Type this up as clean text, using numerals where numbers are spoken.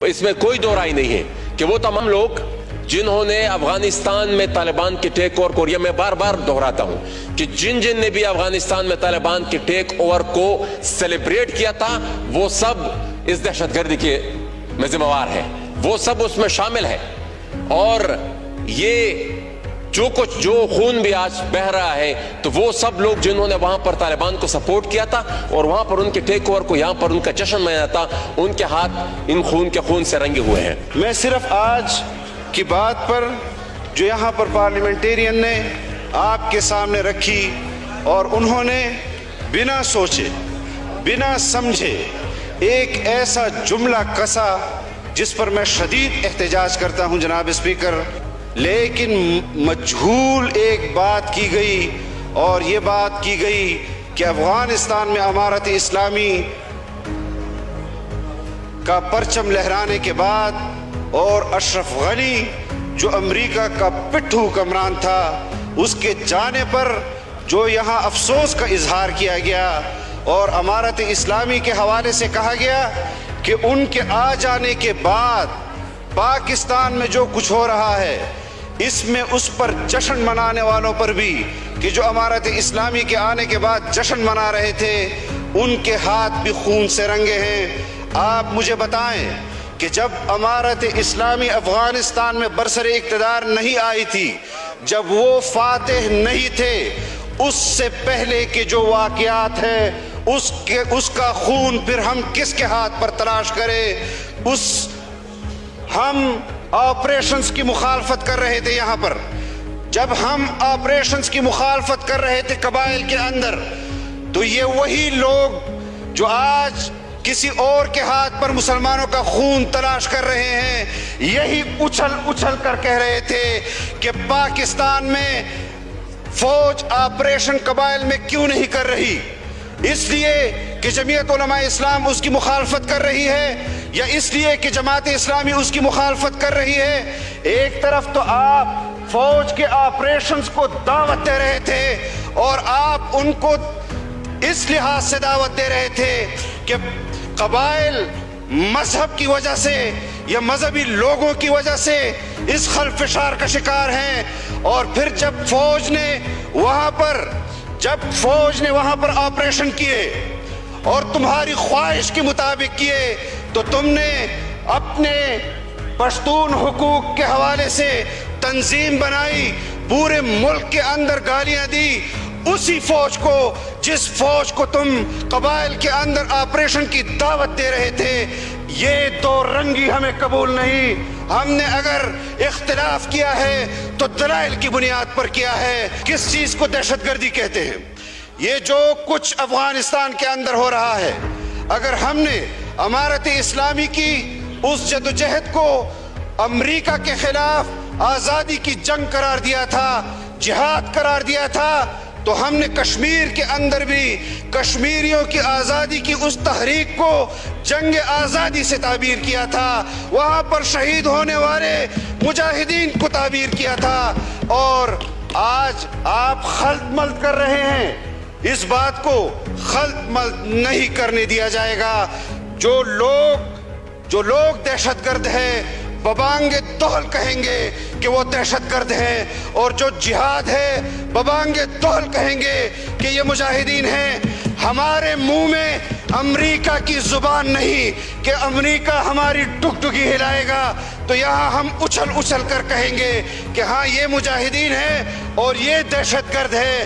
اس میں کوئی دو رائے نہیں ہے کہ وہ تمام لوگ جنہوں نے افغانستان میں طالبان کے ٹیک اوور کو، یہ میں بار بار دہراتا ہوں کہ جن نے بھی افغانستان میں طالبان کے ٹیک اوور کو سیلیبریٹ کیا تھا وہ سب اس دہشت گردی کے میں ذمہ وار ہے، وہ سب اس میں شامل ہے۔ اور یہ جو خون بھی آج بہ رہا ہے تو وہ سب لوگ جنہوں نے وہاں پر طالبان کو سپورٹ کیا تھا اور وہاں پر ان کے ٹیک اوور کو، یہاں پر ان کا جشن منایا تھا، ان کے ہاتھ ان خون کے خون سے رنگے ہوئے ہیں۔ میں صرف آج کی بات پر جو یہاں پر پارلیمنٹیرین نے آپ کے سامنے رکھی اور انہوں نے بنا سوچے بنا سمجھے ایک ایسا جملہ کسا جس پر میں شدید احتجاج کرتا ہوں جناب اسپیکر، لیکن مجہول ایک بات کی گئی اور یہ بات کی گئی کہ افغانستان میں امارت اسلامی کا پرچم لہرانے کے بعد اور اشرف غنی جو امریکہ کا پٹھو حکمران تھا اس کے جانے پر جو یہاں افسوس کا اظہار کیا گیا اور امارت اسلامی کے حوالے سے کہا گیا کہ ان کے آ جانے کے بعد پاکستان میں جو کچھ ہو رہا ہے اس میں اس پر جشن منانے والوں پر بھی کہ جو امارت اسلامی کے آنے کے بعد جشن منا رہے تھے ان کے ہاتھ بھی خون سے رنگے ہیں۔ آپ مجھے بتائیں کہ جب امارت اسلامی افغانستان میں برسر اقتدار نہیں آئی تھی، جب وہ فاتح نہیں تھے، اس سے پہلے کے جو واقعات ہیں اس کا خون پھر ہم کس کے ہاتھ پر تلاش کریں؟ ہم آپریشنز کی مخالفت کر رہے تھے یہاں پر، جب ہم آپریشنز کی مخالفت کر رہے تھے قبائل کے اندر، تو یہ وہی لوگ جو آج کسی اور کے ہاتھ پر مسلمانوں کا خون تلاش کر رہے ہیں یہی اچھل کر کہہ رہے تھے کہ پاکستان میں فوج آپریشن قبائل میں کیوں نہیں کر رہی؟ اس لیے کہ جمعیت علماء اسلام اس کی مخالفت کر رہی ہے یا اس لیے کہ جماعت اسلامی اس کی مخالفت کر رہی ہے؟ ایک طرف تو آپ فوج کے آپریشنز کو دعوت دے رہے تھے اور آپ ان کو اس لحاظ سے دعوت دے رہے تھے کہ قبائل مذہب کی وجہ سے یا مذہبی لوگوں کی وجہ سے اس خلفشار کا شکار ہیں، اور پھر جب فوج نے وہاں پر آپریشن کیے اور تمہاری خواہش کے مطابق کیے تو تم نے اپنے پشتون حقوق کے حوالے سے تنظیم بنائی، پورے ملک کے اندر گالیاں دی اسی فوج کو جس فوج کو تم قبائل کے اندر آپریشن کی دعوت دے رہے تھے۔ یہ دو رنگی ہمیں قبول نہیں۔ ہم نے اگر اختلاف کیا ہے تو دلائل کی بنیاد پر کیا ہے۔ کس چیز کو دہشت گردی کہتے ہیں؟ یہ جو کچھ افغانستان کے اندر ہو رہا ہے، اگر ہم نے امارت اسلامی کی اس جدوجہد کو امریکہ کے خلاف آزادی کی جنگ قرار دیا تھا، جہاد قرار دیا تھا، تو ہم نے کشمیر کے اندر بھی کشمیریوں کی آزادی کی اس تحریک کو جنگ آزادی سے تعبیر کیا تھا، وہاں پر شہید ہونے والے مجاہدین کو تعبیر کیا تھا۔ اور آج آپ خلط ملط کر رہے ہیں، اس بات کو خلط ملط نہیں کرنے دیا جائے گا۔ جو لوگ دہشت گرد ہیں ببانگ دہل کہیں گے کہ وہ دہشت گرد ہیں، اور جو جہاد ہے ببانگ دہل کہیں گے کہ یہ مجاہدین ہیں۔ ہمارے منہ میں امریکہ کی زبان نہیں کہ امریکہ ہماری ٹکٹکی ہلائے گا تو یہاں ہم اچھل کر کہیں گے کہ ہاں یہ مجاہدین ہیں اور یہ دہشت گرد ہے۔